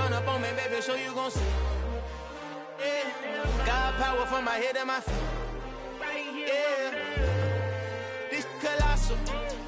Run up on me, baby, show you gon' see. Yeah, got power from my head and my feet. Yeah, this colossal.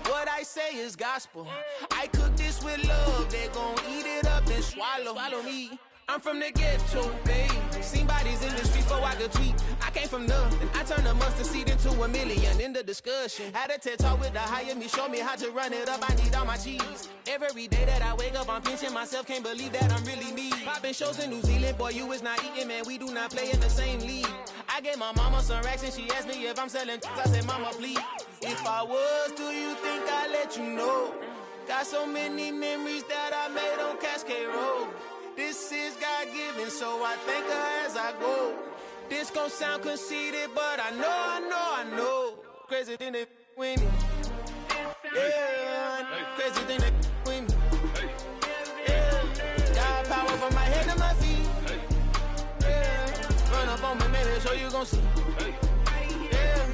What I say is gospel. I cook this with love. They gon' eat it up and swallow me. I'm from the ghetto, babe. Seen bodies in the streets before I could tweet. I came from nothing. I turned a mustard seed into a million in the discussion. Had a TED talk with the higher me, show me how to run it up. I need all my cheese. Every day that I wake up, I'm pinching myself. Can't believe that I'm really me. Popping shows in New Zealand, boy, you is not eating, man. We do not play in the same league. I gave my mama some racks and she asked me if I'm selling. I said, mama, please. If I was, do you think I'd let you know? Got so many memories that I made on Cascade Road. This is God-given, so I thank her as I go. This gon' sound conceited, but I know. Crazy thing they with me. Yeah, crazy thing they with me. Yeah, got power from my head to my feet. Yeah, run up on me, maybe so you gon' see. Yeah.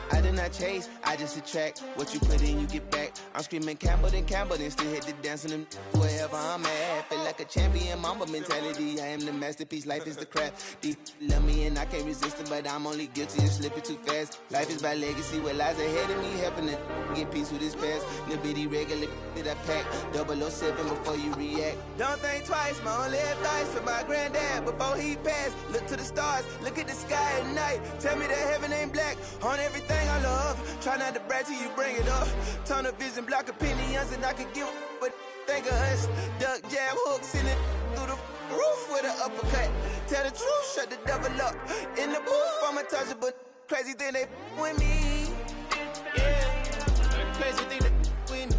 I did not chase, I just attract. What you put in, you get back. I'm screaming Campbell, then still hit the dance and them wherever I'm at. Feel like a champion, mamba mentality. I am the masterpiece, life is the crap. These love me and I can't resist it, but I'm only guilty of slipping too fast. Life is by legacy, what lies ahead of me, helping to get peace with this past. Little bitty regular that I pack, 007 before you react. Don't think twice, my only advice for my granddad before he passed. Look to the stars, look at the sky at night. Tell me that heaven ain't black on everything I love. Try not to brag till you bring it up. Tunnel vision, block opinions, and I could give but think of us. Duck, jab, hooks in it through the roof with an uppercut. Tell the truth, shut the devil up. In the booth, I'm untouchable. Crazy thing they with me. Yeah, crazy thing they with me.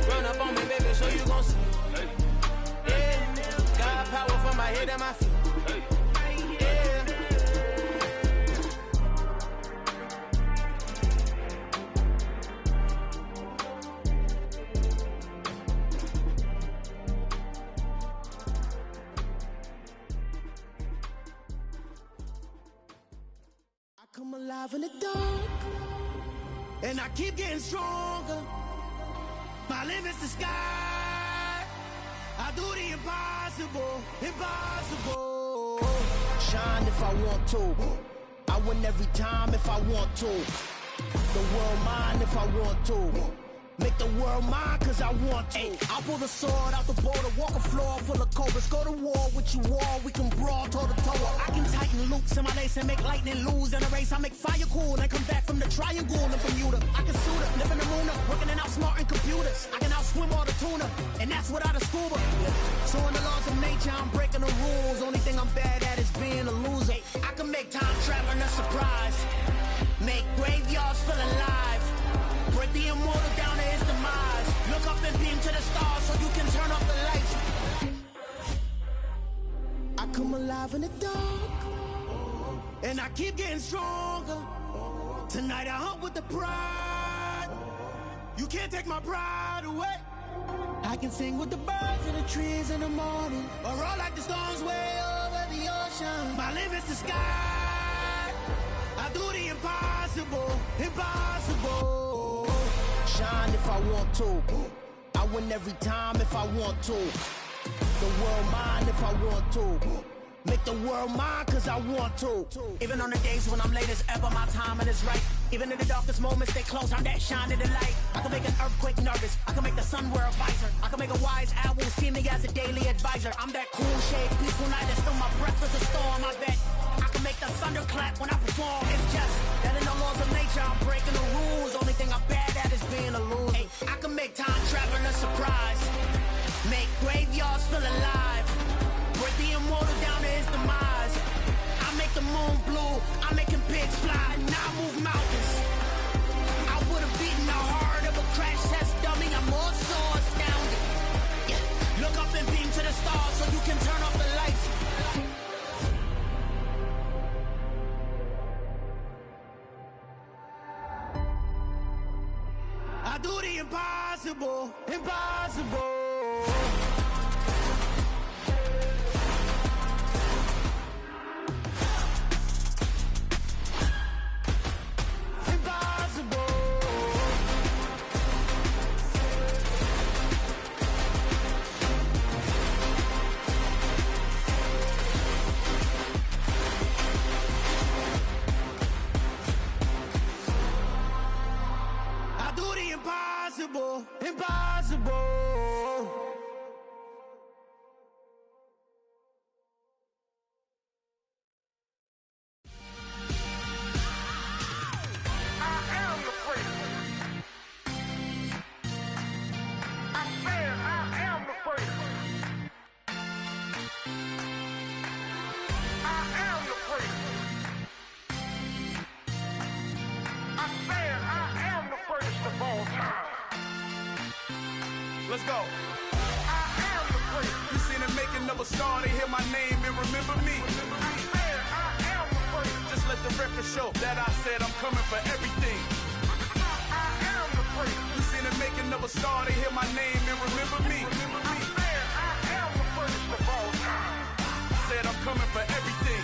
Run up on me, baby, so you gon' see. Yeah, got power from my head and my feet. Come alive in the dark, and I keep getting stronger. My limit's the sky. I do the impossible, impossible. Shine if I want to. I win every time if I want to. The world mine if I want to. Make the world mine cause I want to. I'll pull the sword out the border, walk a floor full of cobras. Go to war with you all, we can brawl toe to toe. I can tighten loops in my lace and make lightning lose in a race. I make fire cool and come back from the triangle in Bermuda. I can suit up, live in the moon up, working and outsmarting computers. I can outswim all the tuna, and that's without a scuba. So in the laws of nature, I'm breaking the rules. Only thing I'm bad at is being a loser. I can make time traveling a surprise. Make graveyards feel alive. Break the immortal down to his demise. Look up and beam to the stars so you can turn off the lights. I come alive in the dark, and I keep getting stronger. Tonight I hunt with the pride. You can't take my pride away. I can sing with the birds and the trees in the morning, or roll like the storms way over the ocean. My limit's the sky. I do the impossible, impossible. Shine if I want to. I win every time if I want to. The world mine if I want to. Make the world mine cause I want to. Even on the days when I'm late as ever, my timing is right. Even in the darkest moments, stay close, I'm that shining the light. I can make an earthquake nervous, I can make the sun wear a visor. I can make a wise owl see me as a daily advisor. I'm that cool shade, peaceful night, and still my breath is a storm. I bet I can make the thunder clap when I perform. It's just that in the laws of nature, I'm breaking the rules. Only thing I'm bad at is being a loser. Hey, I can make time traveling a surprise. Make graveyards feel alive. Break the immortal down to his demise. I make the moon blue, I'm making pigs fly, and I move mountains. I would've beaten the heart of a crash test dummy, I'm more so astounded. Yeah. Look up and beam to the stars so you can turn off the lights. I do the impossible, impossible. Let's go. You seen the making of a star, they hear my name and remember me. Just let the record show that I said I'm coming for everything. You seen the making of a star, they hear my name and remember me. Said I'm coming for everything.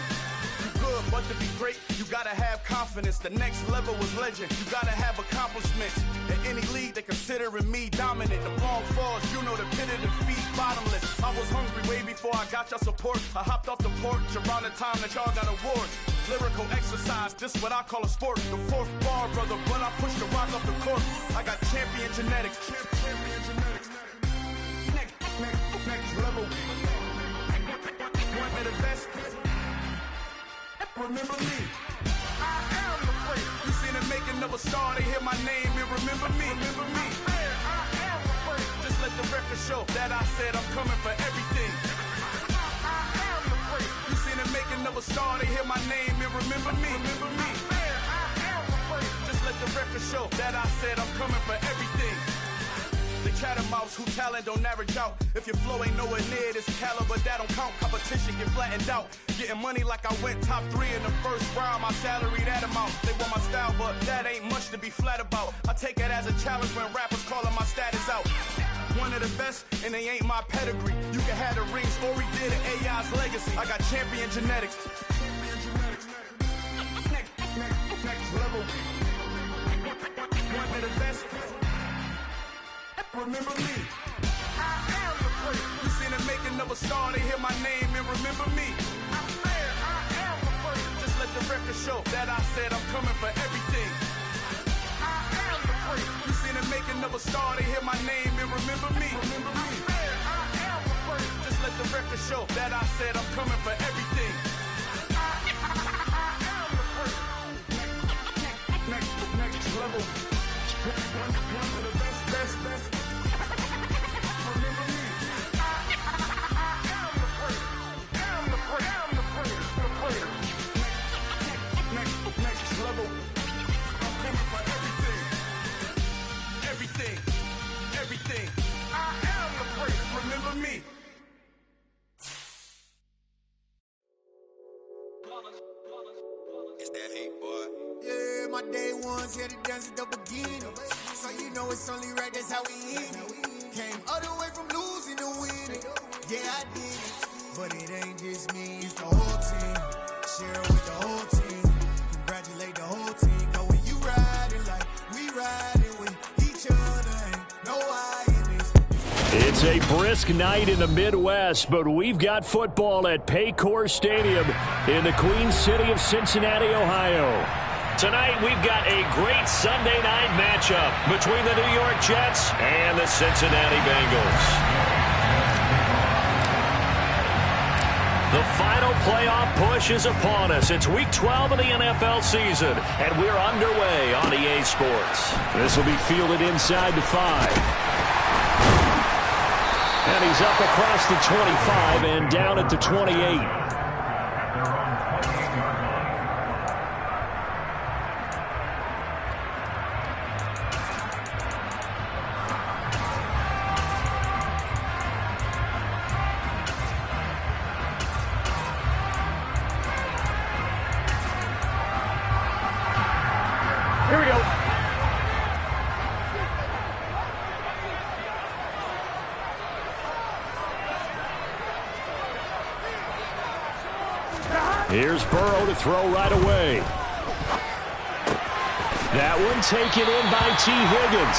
You good, but to be great, you gotta have confidence. The next level was legend. You gotta have accomplishments. In any league, they considering me dominant. The long falls, you know the pit of defeat, bottomless. I was hungry way before I got your support. I hopped off the porch around the time that y'all got awards. Lyrical exercise, this what I call a sport. The fourth bar, brother, when I push the rock off the court. I got champion genetics. Champion genetics. Next level. One of the best. Remember me. I am the place. You seen the making of a star, they hear my name and remember me. Remember me. I am the place. Just let the record show that I said I'm coming for everything. I am the place. You seen the making of a star, they hear my name and remember me. Remember me. I am the place. Just let the record show that I said I'm coming for everything. The cat and mouse who talent don't average out. If your flow ain't nowhere near this caliber, that don't count. Competition get flattened out. Getting money like I went top 3 in the first round. My salary that amount. They want my style, but that ain't much to be flat about. I take it as a challenge when rappers calling my status out. One of the best, and they ain't my pedigree. You can have the rings, or we did it. AI's legacy. I got champion genetics. Next level. One of the best. Remember me. I am the place. You seen the making of a star, they hear my name and remember me. I am the place. Just let the record show that I said I'm coming for everything. I am the place. You seen the making of a star, they hear my name and remember me. Remember me. I am the place. Just let the record show that I said I'm coming for everything. I am the place. Next level. One of the best. Everything. I am the place. Remember me. It's that hate, boy. Yeah, my day ones here to dance at the beginning. So you know it's only right, that's how we end it. Came all the way from losing to winning. Yeah, I did it. But it ain't just me, it's the whole team. Share with the whole team. Congratulate the whole team. Know when you riding like we riding with each other. Ain't no I in this. It's a brisk night in the Midwest, but we've got football at Paycor Stadium in the Queen City of Cincinnati, Ohio. Tonight, we've got a great Sunday night matchup between the New York Jets and the Cincinnati Bengals. The final playoff push is upon us. It's Week 12 of the NFL season, and we're underway on EA Sports. This will be fielded inside the 5. And he's up across the 25 and down at the 28. Here we go. Here's Burrow to throw right away. That one taken in by T. Higgins.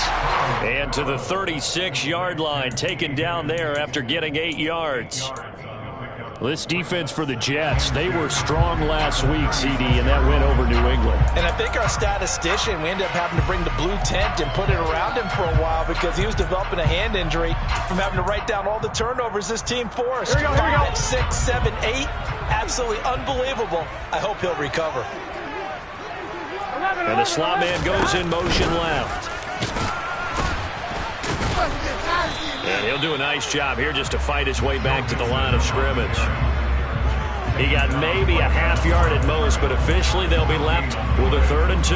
And to the 36-yard line, taken down there after getting 8 yards. This defense for the Jets, they were strong last week, CD, and that went over New England. And I think our statistician, we ended up having to bring the blue tent and put it around him for a while because he was developing a hand injury from having to write down all the turnovers this team forced. Here we go. 5, 6, 7, 8. Absolutely unbelievable. I hope he'll recover. And the slot man goes in motion left. And he'll do a nice job here just to fight his way back to the line of scrimmage. He got maybe a half yard at most, but officially they'll be left with a 3rd and 2.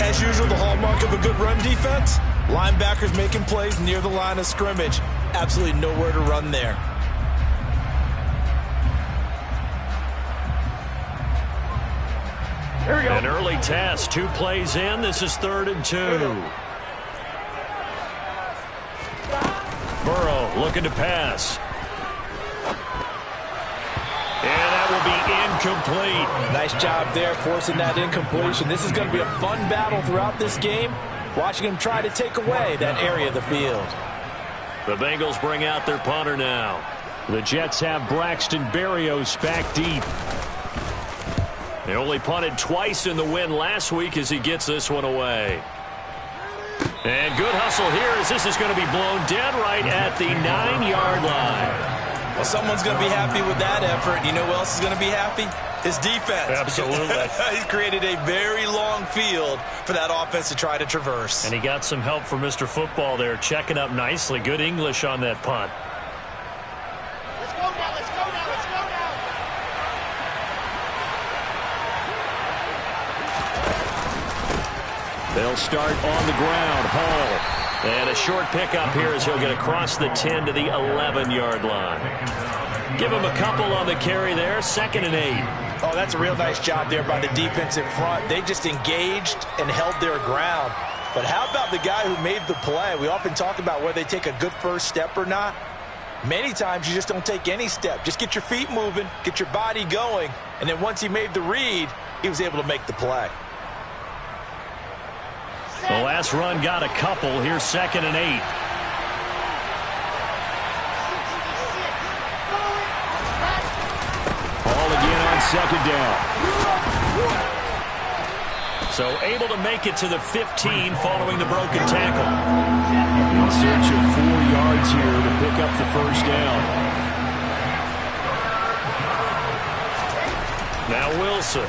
As usual, the hallmark of a good run defense, Linebackers making plays near the line of scrimmage. Absolutely nowhere to run there. Here we go. An early test. 2 plays in. This is 3rd and 2. Burrow looking to pass. And that will be incomplete. Nice job there forcing that incompletion. This is going to be a fun battle throughout this game. Watching him try to take away that area of the field. The Bengals bring out their punter now. The Jets have Braxton Berrios back deep. They only punted twice in the win last week as he gets this one away. And good hustle here as this is going to be blown dead right at the 9-yard line. Well, someone's going to be happy with that effort. And you know who else is going to be happy? His defense. Absolutely. He's created a very long field for that offense to try to traverse. And he got some help from Mr. Football there, checking up nicely. Good English on that punt. Let's go now, let's go now, let's go now. They'll start on the ground. Hall. And a short pickup here as he'll get across the 10 to the 11-yard line. Give him a couple on the carry there. 2nd and 8. Oh, that's a real nice job there by the defensive front. They just engaged and held their ground. But how about the guy who made the play? We often talk about whether they take a good first step or not. Many times you just don't take any step. Just get your feet moving, get your body going, and then once he made the read, he was able to make the play. The last run got a couple. Here's 2nd and 8. Ball again on 2nd down. So able to make it to the 15 following the broken tackle. In search of 4 yards here to pick up the first down. Now Wilson.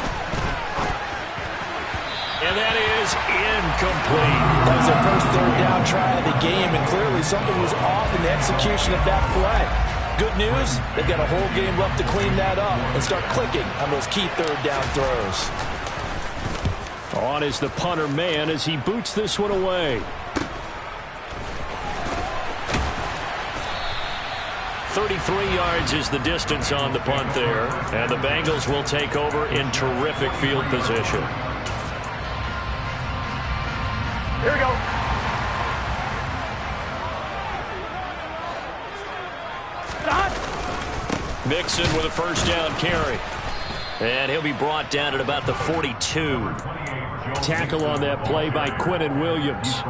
And that is incomplete. That was their first 3rd down try of the game, and clearly something was off in the execution of that play. Good news, they've got a whole game left to clean that up and start clicking on those key 3rd down throws. On is the punter man as he boots this one away. 33 yards is the distance on the punt there, and the Bengals will take over in terrific field position. Here we go. Mixon with a first down carry. And he'll be brought down at about the 42. Tackle on that play by Quinnen Williams.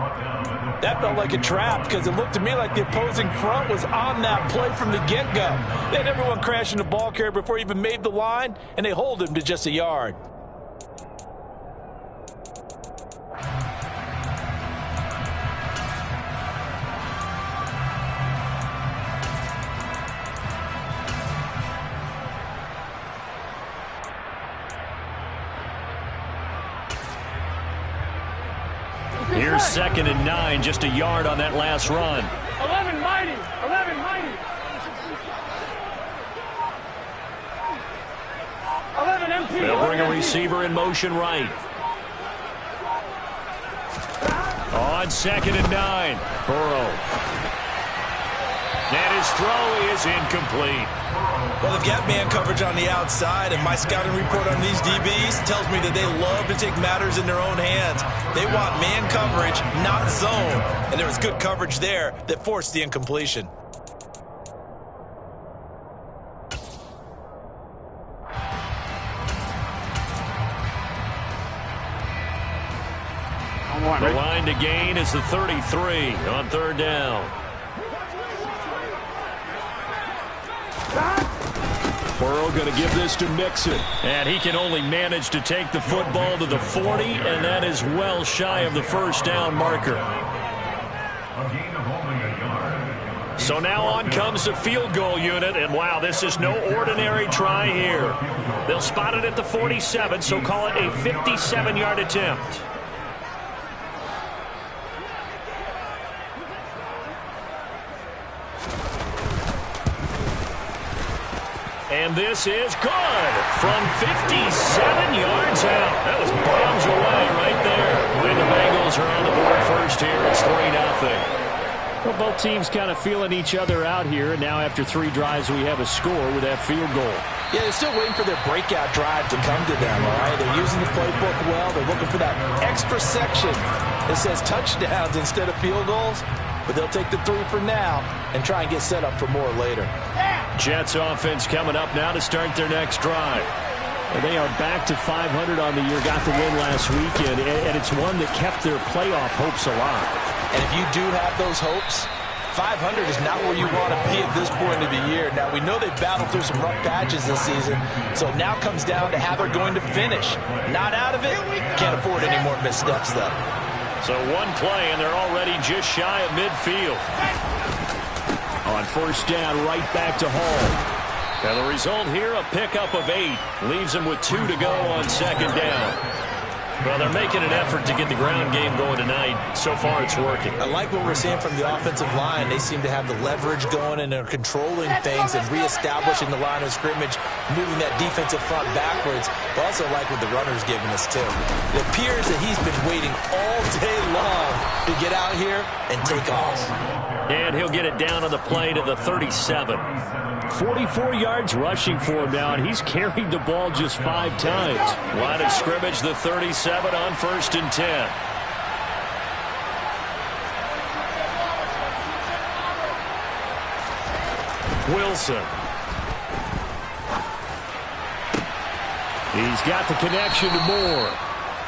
That felt like a trap because it looked to me like the opposing front was on that play from the get-go. They had everyone crashing the ball carrier before he even made the line, and they hold him to just a yard. Here's 2nd and 9, just a yard on that last run. 11 mighty, 11 mighty. 11 MP. They'll bring a receiver in motion right. On 2nd and 9, Burrow. And his throw is incomplete. Well, they've got man coverage on the outside, and my scouting report on these DBs tells me that they love to take matters in their own hands. They want man coverage, not zone, and there was good coverage there that forced the incompletion. The line to gain is the 33 on 3rd down. Burrow going to give this to Mixon. And he can only manage to take the football to the 40, and that is well shy of the first down marker. So now on comes the field goal unit, and wow, this is no ordinary try here. They'll spot it at the 47, so call it a 57-yard attempt. And this is good from 57 yards out. That was bombs away right there. And the Bengals Bengals are on the board first here. It's 3-0. Well, both teams kind of feeling each other out here. And now after 3 drives, we have a score with that field goal. Yeah, they're still waiting for their breakout drive to come to them, all right? They're using the playbook well. They're looking for that extra section that says touchdowns instead of field goals. But they'll take the 3 for now and try and get set up for more later. Jets offense coming up now to start their next drive. They are back to 500 on the year, got the win last weekend, and it's one that kept their playoff hopes alive. And if you do have those hopes, 500 is not where you want to be at this point of the year. Now, we know they've battled through some rough patches this season, so it now comes down to how they're going to finish. Not out of it, can't afford any more missteps, though. So one play, and they're already just shy of midfield. On first down, right back to Hall. And the result here, a pickup of 8. Leaves them with 2 to go on second down. Well, they're making an effort to get the ground game going tonight. So far, it's working. I like what we're seeing from the offensive line. They seem to have the leverage going, and they're controlling things and reestablishing the line of scrimmage, moving that defensive front backwards. But also like what the runner's giving us, too. It appears that he's been waiting all day long to get out here and take off. And he'll get it down on the play to the 37. 44 yards rushing for him now, and he's carried the ball just 5 times. Line of scrimmage, the 37 on first and 10. Wilson. He's got the connection to Moore.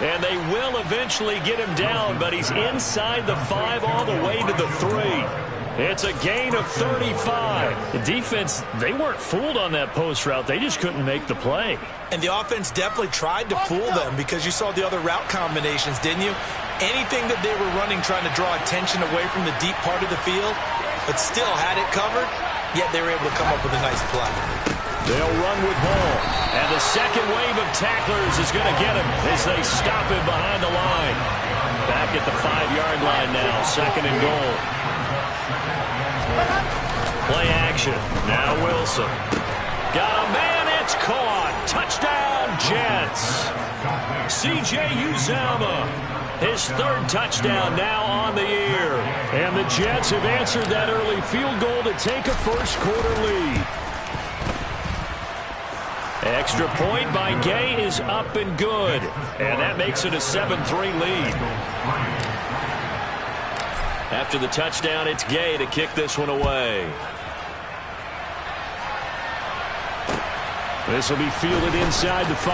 And they will eventually get him down, but he's inside the 5 all the way to the 3. It's a gain of 35. The defense, they weren't fooled on that post route. They just couldn't make the play. And the offense definitely tried to fool them because you saw the other route combinations, didn't you? Anything that they were running trying to draw attention away from the deep part of the field, but still had it covered, yet they were able to come up with a nice play. They'll run with Hall. And the second wave of tacklers is going to get him as they stop him behind the line. Back at the 5-yard line now, second and goal. Play action. Now Wilson. Got a man. It's caught. Touchdown, Jets. C.J. Uzomah. His 3rd touchdown now on the year. And the Jets have answered that early field goal to take a first-quarter lead. Extra point by Gay is up and good. And that makes it a 7-3 lead. After the touchdown, it's Gay to kick this one away. This will be fielded inside the 5.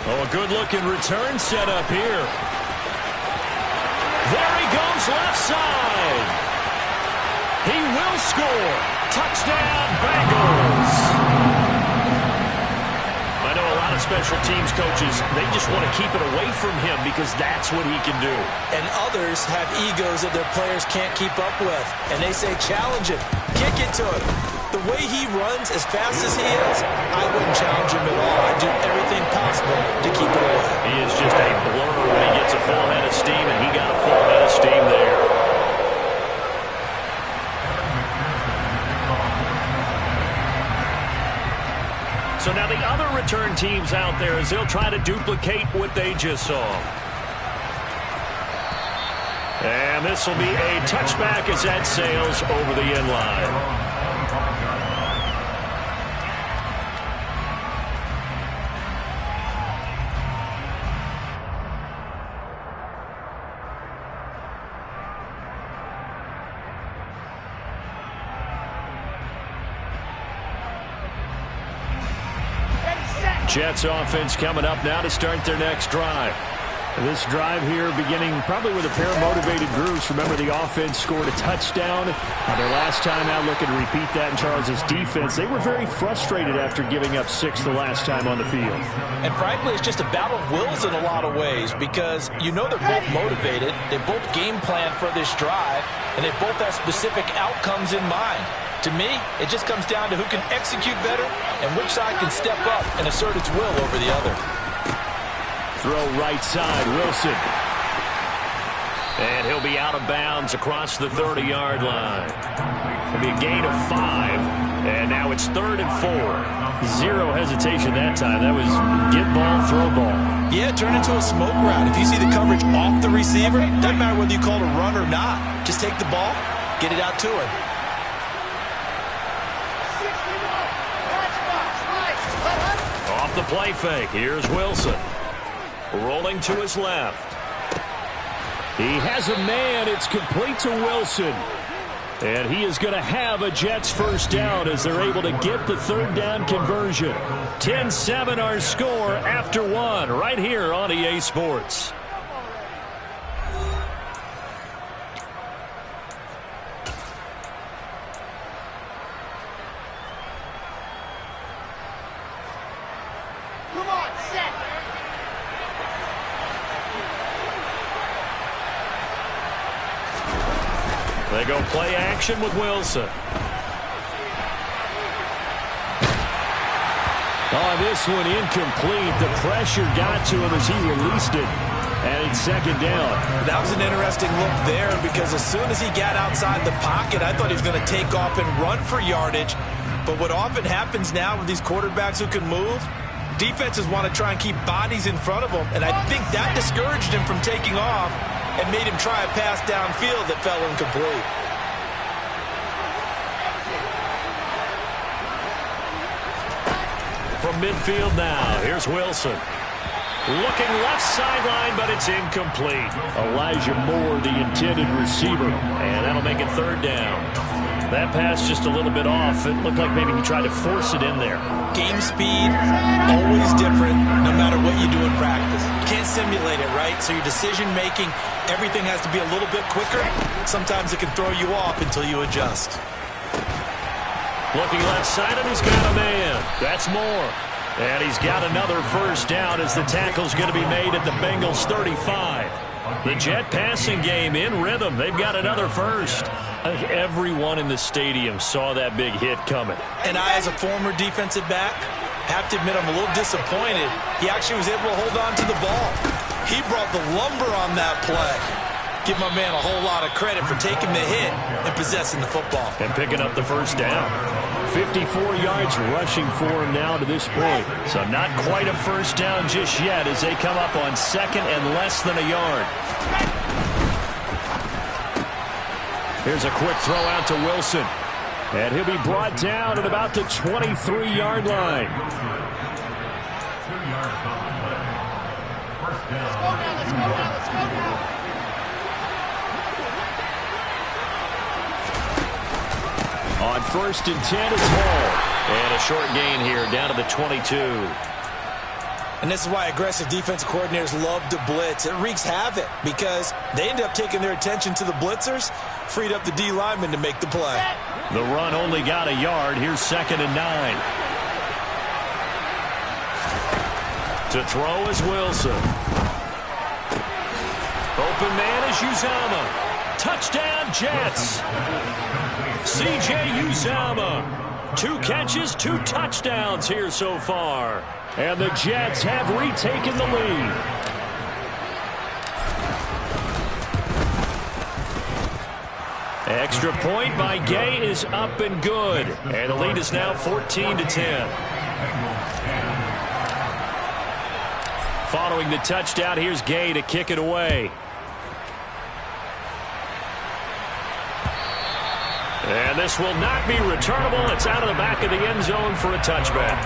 Oh, a good-looking return set up here. There he goes left side. He will score. Touchdown, Bengals. I know a lot of special teams coaches, they just want to keep it away from him because that's what he can do. And others have egos that their players can't keep up with. And they say, challenge him, kick it to him. The way he runs as fast as he is, I wouldn't challenge him at all. I'd do everything possible to keep it away. He is just a blur when he gets a full head of steam, and he got a full head of steam there. So now the other return teams out there as they'll try to duplicate what they just saw. And this will be a touchback as that sails over the end line. Jets offense coming up now to start their next drive. This drive here beginning probably with a pair of motivated groups. Remember, the offense scored a touchdown. Their last time out, looking to repeat that in Charles's defense. They were very frustrated after giving up 6 the last time on the field. And frankly, it's just a battle of wills in a lot of ways because you know they're both motivated. They both game plan for this drive, and they both have specific outcomes in mind. To me, it just comes down to who can execute better and which side can step up and assert its will over the other. Throw right side, Wilson. And he'll be out of bounds across the 30-yard line. It'll be a gain of 5. And now it's 3rd and 4. Zero hesitation that time. That was get ball, throw ball. Yeah, turn into a smoke route. If you see the coverage off the receiver, doesn't matter whether you call it a run or not. Just take the ball, get it out to him. Off the play fake, here's Wilson. Rolling to his left. He has a man. It's complete to Wilson. And he is going to have a Jets first down as they're able to get the third down conversion. 10-7 our score after one right here on EA Sports. Come on, set. They go play action with Wilson. Oh, this one incomplete. The pressure got to him as he released it. And it's second down. That was an interesting look there because as soon as he got outside the pocket, I thought he was going to take off and run for yardage. But what often happens now with these quarterbacks who can move, defenses want to try and keep bodies in front of them. And I think that discouraged him from taking off and made him try a pass downfield that fell incomplete. From midfield now, here's Wilson. Looking left sideline, but it's incomplete. Elijah Moore, the intended receiver, and that'll make it third down. That pass just a little bit off. It looked like maybe he tried to force it in there. Game speed, always different, no matter what you do in practice. You can't simulate it, right? So your decision-making, everything has to be a little bit quicker. Sometimes it can throw you off until you adjust. Looking left side, and he's got a man. That's Moore. And he's got another first down as the tackle's going to be made at the Bengals 35. The Jet passing game in rhythm. They've got another first. I think everyone in the stadium saw that big hit coming. And I, as a former defensive back, have to admit I'm a little disappointed. He actually was able to hold on to the ball. He brought the lumber on that play. Give my man a whole lot of credit for taking the hit and possessing the football. And picking up the first down. 54 yards rushing for him now to this point. So not quite a first down just yet as they come up on second and less than a yard. Here's a quick throw out to Wilson. And he'll be brought down at about the 23-yard line. On first and 10, it's Hall. And a short gain here, down to the 22. And this is why aggressive defensive coordinators love to blitz. It wreaks havoc because they end up taking their attention to the blitzers, freed up the D lineman to make the play. The run only got a yard. Here's second and 9. To throw is Wilson. Open man is Uzama. Touchdown, Jets. C.J. Uzama. 2 catches, 2 touchdowns here so far. And the Jets have retaken the lead. Extra point by Gay is up and good. And the lead is now 14-10. Following the touchdown, here's Gay to kick it away. And this will not be returnable. It's out of the back of the end zone for a touchback.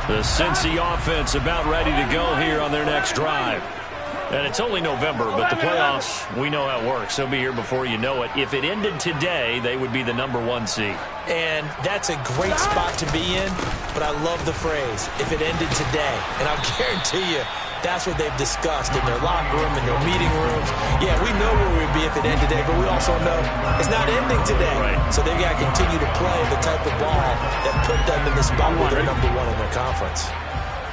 The Cincy offense about ready to go here on their next drive. And it's only November, but the playoffs, we know how it works. They'll be here before you know it. If it ended today, they would be the #1 seed. And that's a great spot to be in, but I love the phrase, if it ended today. And I'll guarantee you, that's what they've discussed in their locker room, in their meeting rooms. Yeah, we know where we'd be if it ended today, but we also know it's not ending today. Right. So they've got to continue to play the type of ball that put them in the spot where they're #1 in their conference.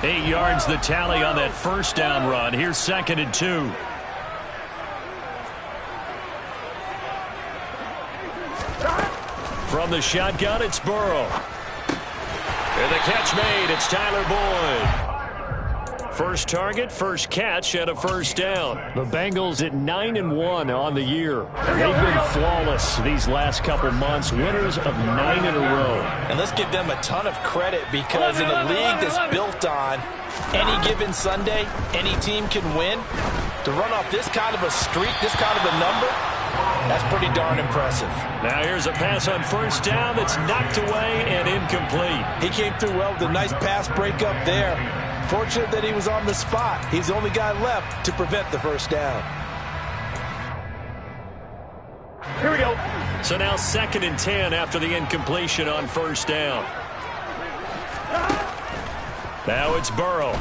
8 yards the tally on that first down run. Here's second and 2. From the shotgun, it's Burrow. And the catch made. It's Tyler Boyd. First target, first catch, and a first down. The Bengals at 9-1 on the year. They've been flawless these last couple months, winners of 9 in a row. And let's give them a ton of credit because in a league that's built on any given Sunday, any team can win. To run off this kind of a streak, this kind of a number, that's pretty darn impressive. Now here's a pass on first down that's knocked away and incomplete. He came through well with a nice pass breakup there. Fortunate that he was on the spot. He's the only guy left to prevent the first down. Here we go. So now 2nd and 10 after the incompletion on first down. Now it's Burrow.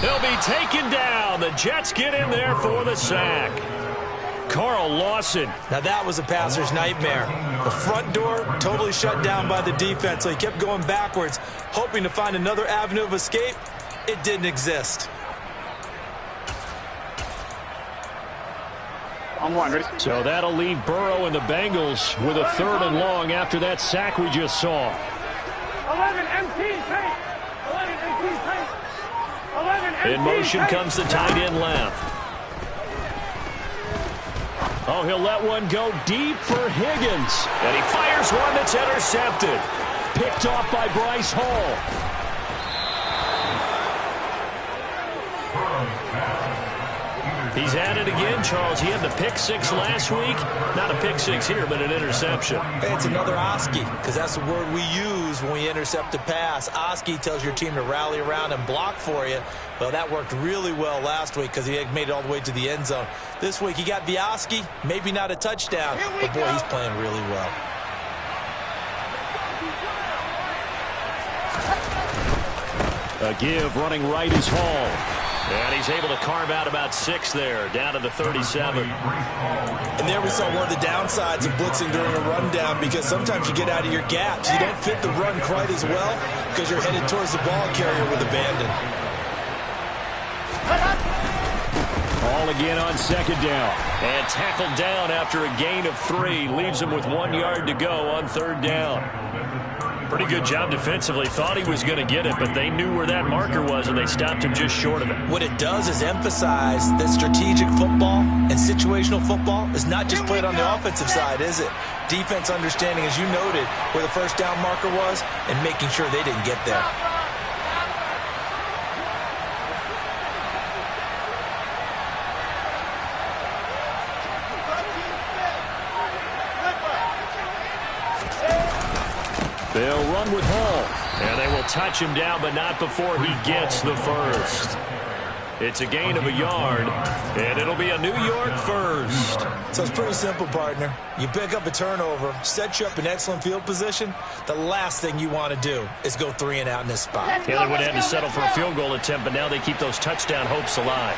He'll be taken down. The Jets get in there for the sack. Carl Lawson. Now that was a passer's nightmare. The front door totally shut down by the defense, so he kept going backwards, hoping to find another avenue of escape. It didn't exist. So that'll leave Burrow and the Bengals with a 3rd and long after that sack we just saw. 11 empty paint. 11 empty paint. 11 empty In motion paint. comes the tight end left. Oh, he'll let one go deep for Higgins. And he fires one that's intercepted. Picked off by Bryce Hall. He's at it again, Charles. He had the pick 6 last week. Not a pick 6 here, but an interception. Hey, it's another Oski, because that's the word we use when we intercept a pass. Oski tells your team to rally around and block for you. Well, that worked really well last week because he had made it all the way to the end zone. This week he got the Oski, maybe not a touchdown, but boy, he's playing really well. A give running right is Hall. And he's able to carve out about 6 there, down to the 37. And there we saw one of the downsides of blitzing during a rundown, because sometimes you get out of your gaps. You don't fit the run quite as well because you're headed towards the ball carrier with abandon. Ball again on 2nd down. And tackled down after a gain of 3. Leaves him with 1 yard to go on 3rd down. Pretty good job defensively. Thought he was going to get it, but they knew where that marker was, and they stopped him just short of it. What it does is emphasize that strategic football and situational football is not just played on the offensive side, is it? Defense understanding, as you noted, where the first down marker was and making sure they didn't get there. They'll run with Hall, and they will touch him down, but not before he gets the first. It's a gain of 1 yard, and it'll be a New York first. So it's pretty simple, partner. You pick up a turnover, set you up in excellent field position. The last thing you want to do is go 3 and out in this spot. Yeah, they would have had to settle for a field goal attempt, but now they keep those touchdown hopes alive.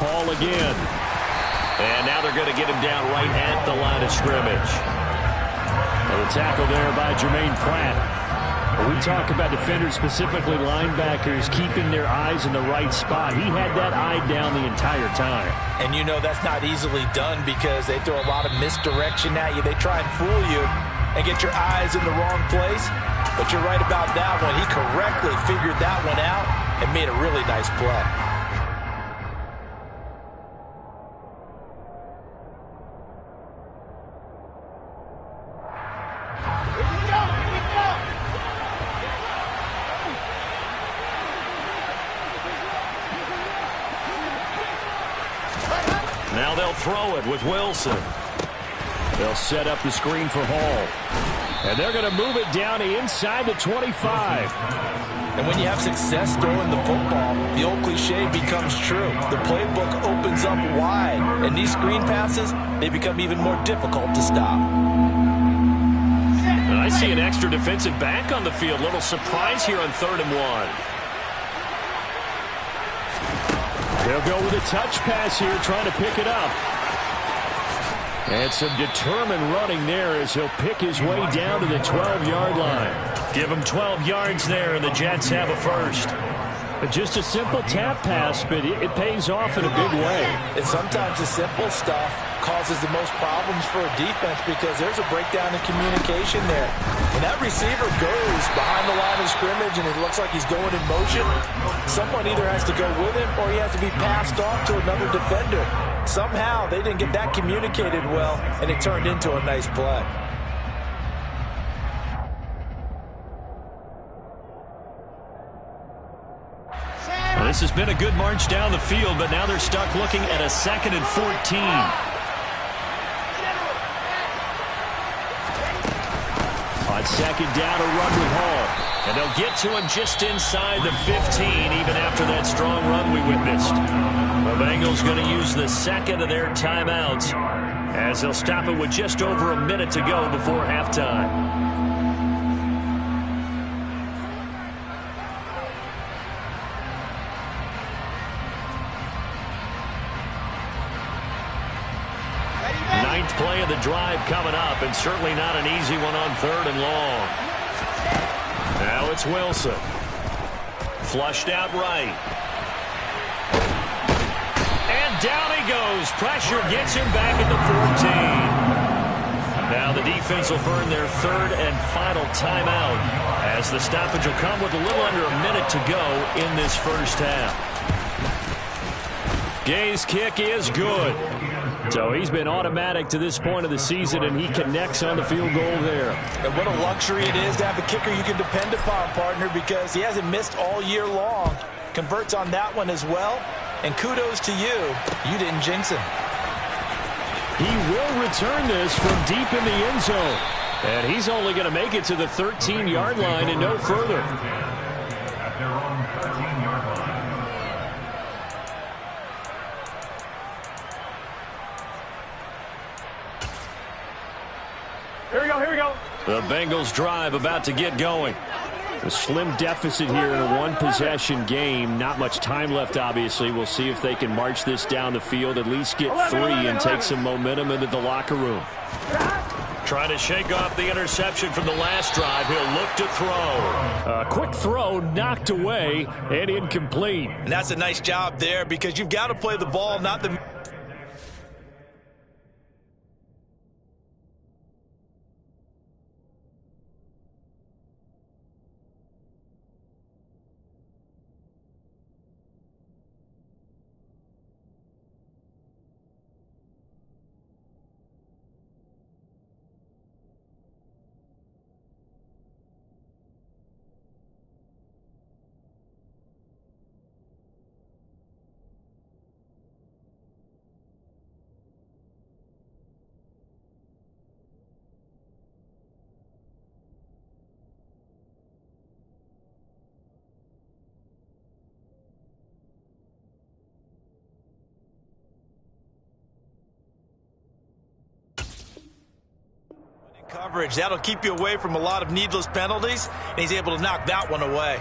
Hall again. And now they're going to get him down right at the line of scrimmage. The tackle there by Jermaine Pratt. When we talk about defenders, specifically linebackers, keeping their eyes in the right spot. He had that eye down the entire time. And you know that's not easily done because they throw a lot of misdirection at you. They try and fool you and get your eyes in the wrong place. But you're right about that one. He correctly figured that one out and made a really nice play. Now they'll throw it with Wilson. They'll set up the screen for Hall. And they're going to move it down to inside the 25. And when you have success throwing the football, the old cliche becomes true. The playbook opens up wide. And these screen passes, they become even more difficult to stop. And I see an extra defensive back on the field. Little surprise here on 3rd and 1. They'll go with a touch pass here, trying to pick it up. And some determined running there as he'll pick his way down to the 12-yard line. Give him 12 yards there, and the Jets have a first. But just a simple tap pass, but it pays off in a big way. And sometimes the simple stuff causes the most problems for a defense because there's a breakdown in communication there. When that receiver goes behind the line of scrimmage and it looks like he's going in motion, someone either has to go with him or he has to be passed off to another defender. Somehow they didn't get that communicated well, and it turned into a nice play. Well, this has been a good march down the field, but now they're stuck looking at a 2nd and 14. On 2nd down, a run with Hall. And they'll get to him just inside the 15, even after that strong run we witnessed. The Bengals going to use the 2nd of their timeouts as they'll stop it with just over a minute to go before halftime. Ninth play of the drive coming up, and certainly not an easy one on 3rd and long. Now it's Wilson. Flushed out right. And down he goes. Pressure gets him back at the 14. Now the defense will burn their 3rd and final timeout as the stoppage will come with a little under a minute to go in this first half. Gay's kick is good. So he's been automatic to this point of the season, and he connects on the field goal there. And what a luxury it is to have a kicker you can depend upon, partner, because he hasn't missed all year long. Converts on that one as well. And kudos to you. You didn't jinx him. He will return this from deep in the end zone. And he's only going to make it to the 13-yard line and no further. At their own 13-yard line. Here we go. The Bengals drive about to get going. A slim deficit here in a one-possession game. Not much time left, obviously. We'll see if they can march this down the field, at least get 3 and take some momentum into the locker room. Trying to shake off the interception from the last drive. He'll look to throw. A quick throw knocked away and incomplete. And that's a nice job there because you've got to play the ball, not the... coverage. That'll keep you away from a lot of needless penalties, and he's able to knock that one away.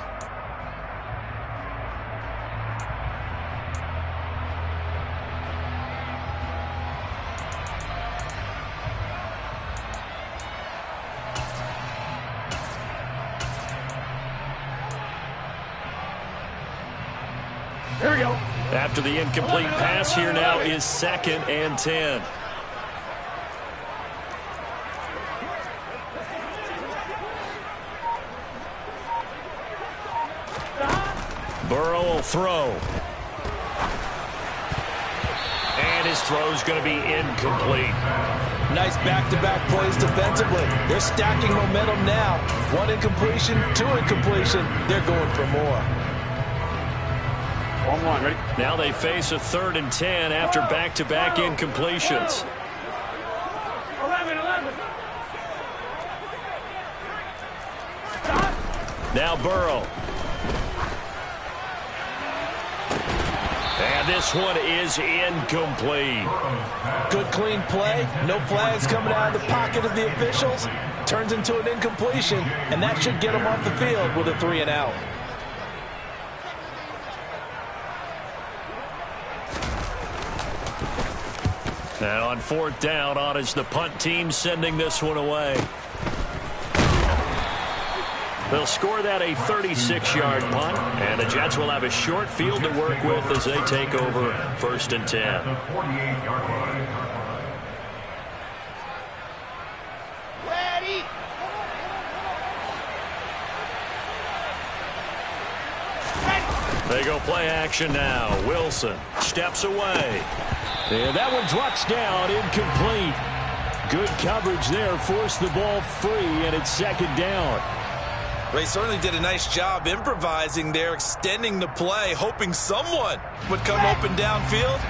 Here we go. After the incomplete pass, here now is 2nd and 10. Burrow will throw. And his throw's going to be incomplete. Nice back-to-back plays defensively. They're stacking momentum now. 1 incompletion, 2 incompletion. They're going for more. 1-1, ready? Now they face a 3rd and 10 after back-to-back incompletions. 11. Now Burrow. And this one is incomplete. Good clean play. No flags coming out of the pocket of the officials. Turns into an incompletion, and that should get them off the field with a 3 and out. Now on 4th down, on is the punt team sending this one away. They'll score that a 36-yard punt, and the Jets will have a short field to work with as they take over 1st and 10. They go play action now. Wilson steps away. And that one drops down, incomplete. Good coverage there, forced the ball free, and it's second down. They certainly did a nice job improvising there, extending the play, hoping someone would come open downfield,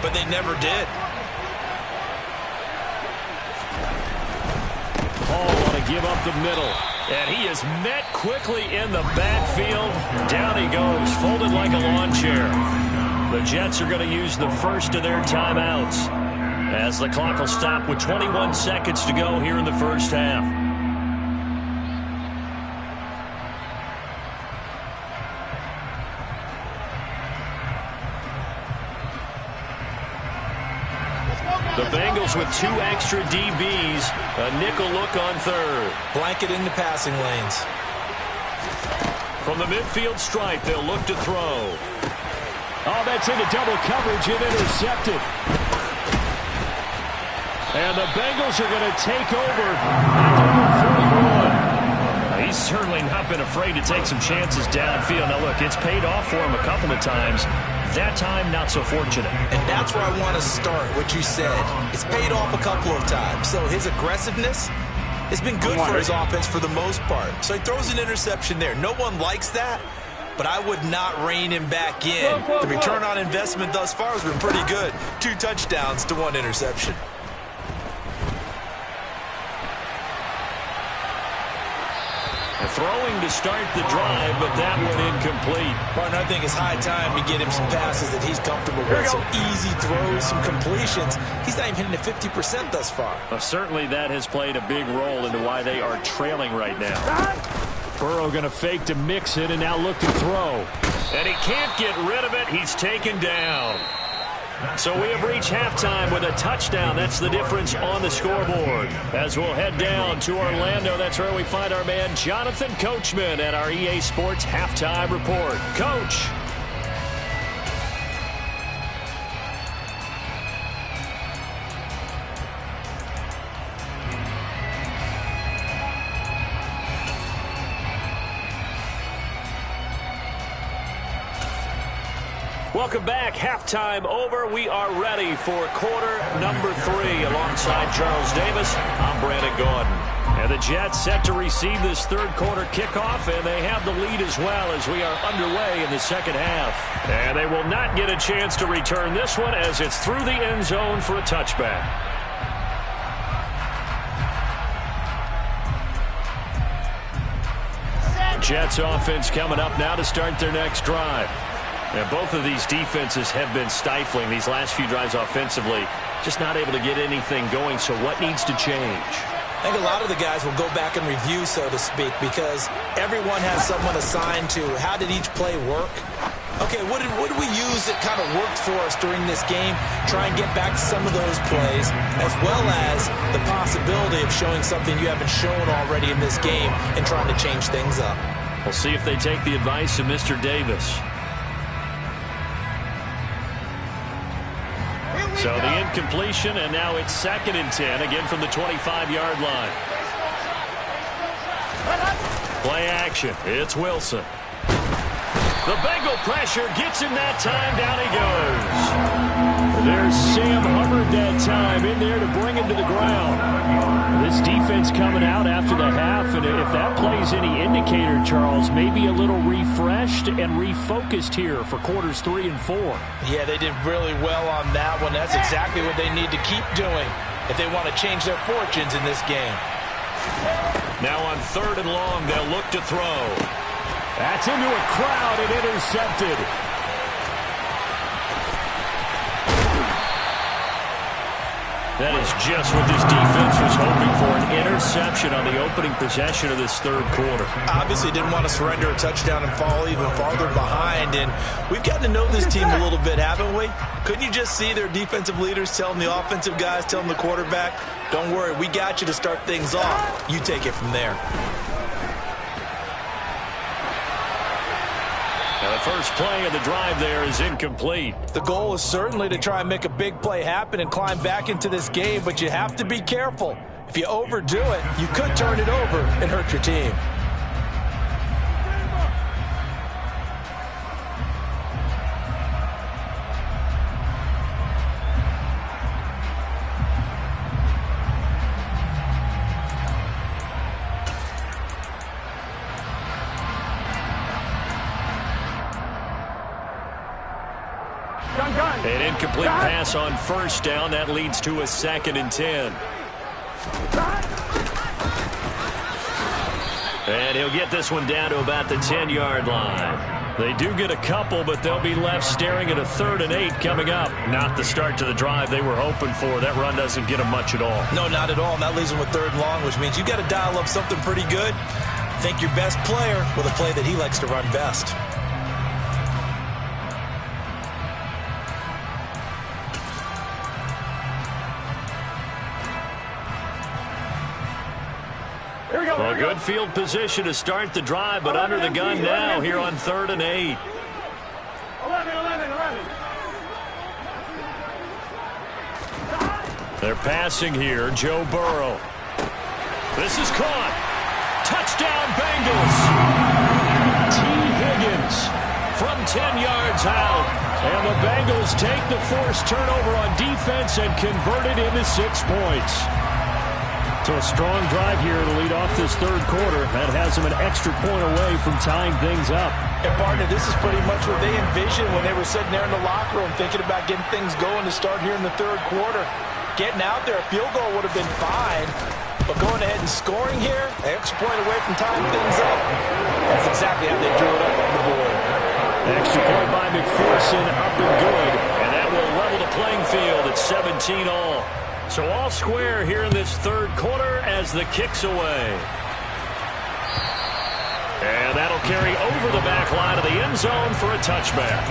but they never did. Hall want to give up the middle, and he is met quickly in the backfield. Down he goes, folded like a lawn chair. The Jets are going to use the first of their timeouts as the clock will stop with 21 seconds to go here in the first half. The Bengals with 2 extra DBs. A nickel look on third. Blanket in the passing lanes. From the midfield stripe, they'll look to throw. Oh, that's into double coverage and intercepted. And the Bengals are going to take over at their 41. He's certainly not been afraid to take some chances downfield. Now, look, it's paid off for him a couple of times. That time, not so fortunate. And that's where I want to start, what you said. It's paid off a couple of times. So his aggressiveness has been good for his offense for the most part. So he throws an interception there. No one likes that, but I would not rein him back in. The return on investment thus far has been pretty good. 2 touchdowns to 1 interception. Throwing to start the drive, but that one incomplete. Martin, I think it's high time to get him some passes that he's comfortable with. Some easy throws, some completions. He's not even hitting the 50% thus far. Well, certainly that has played a big role into why they are trailing right now. Burrow going to fake to mix it and now look to throw. And he can't get rid of it. He's taken down. So we have reached halftime with a touchdown. That's the difference on the scoreboard. As we'll head down to Orlando, that's where we find our man Jonathan Coachman at our EA Sports Halftime Report. Coach. Welcome back. Halftime over. We are ready for quarter number 3. Alongside Charles Davis, I'm Brandon Gordon. And the Jets set to receive this third quarter kickoff, and they have the lead as well as we are underway in the second half. And they will not get a chance to return this one as it's through the end zone for a touchback. Jets offense coming up now to start their next drive. And both of these defenses have been stifling these last few drives offensively. Just not able to get anything going, so what needs to change? I think a lot of the guys will go back and review, so to speak, because everyone has someone assigned to how did each play work. Okay, what did we use that kind of worked for us during this game? Try and get back to some of those plays, as well as the possibility of showing something you haven't shown already in this game and trying to change things up. We'll see if they take the advice of Mr. Davis. So the incompletion, and now it's 2nd and 10, again from the 25-yard line. Play action. It's Wilson. The Bengal pressure gets him that time. Down he goes. There's Sam Hubbard that time in there to bring him to the ground. This defense coming out after the half, and if that plays any indicator, Charles, maybe a little refreshed and refocused here for quarters 3 and 4. Yeah, they did really well on that one. That's exactly what they need to keep doing if they want to change their fortunes in this game. Now on 3rd and long, they'll look to throw. That's into a crowd and intercepted. That is just what this defense was hoping for, an interception on the opening possession of this third quarter. Obviously didn't want to surrender a touchdown and fall even farther behind, and we've gotten to know this team a little bit, haven't we? Couldn't you just see their defensive leaders telling the offensive guys, telling the quarterback, don't worry, we got you to start things off. You take it from there. Now the first play of the drive there is incomplete. The goal is certainly to try and make a big play happen and climb back into this game, but you have to be careful. If you overdo it, you could turn it over and hurt your team. An incomplete pass on first down. That leads to a 2nd and 10. And he'll get this one down to about the 10-yard line. They do get a couple, but they'll be left staring at a 3rd and 8 coming up. Not the start to the drive they were hoping for. That run doesn't get them much at all. No, not at all. And that leaves them with 3rd and long, which means you got to dial up something pretty good. Think your best player with a play that he likes to run best. Well, good field position to start the drive, but under the gun now here on 3rd and 8. 11. They're passing here. Joe Burrow. This is caught. Touchdown, Bengals. T. Higgins from 10 yards out. And the Bengals take the forced turnover on defense and convert it into 6 points. So a strong drive here to lead off this 3rd quarter. That has them an extra point away from tying things up. And, partner, this is pretty much what they envisioned when they were sitting there in the locker room thinking about getting things going to start here in the 3rd quarter. Getting out there, a field goal would have been fine. But going ahead and scoring here, an extra point away from tying things up, that's exactly how they drew it up on the board. Extra point by McPherson, up and good. And that will level the playing field at 17 all. So all square here in this 3rd quarter as the kick's away. And that'll carry over the back line of the end zone for a touchback.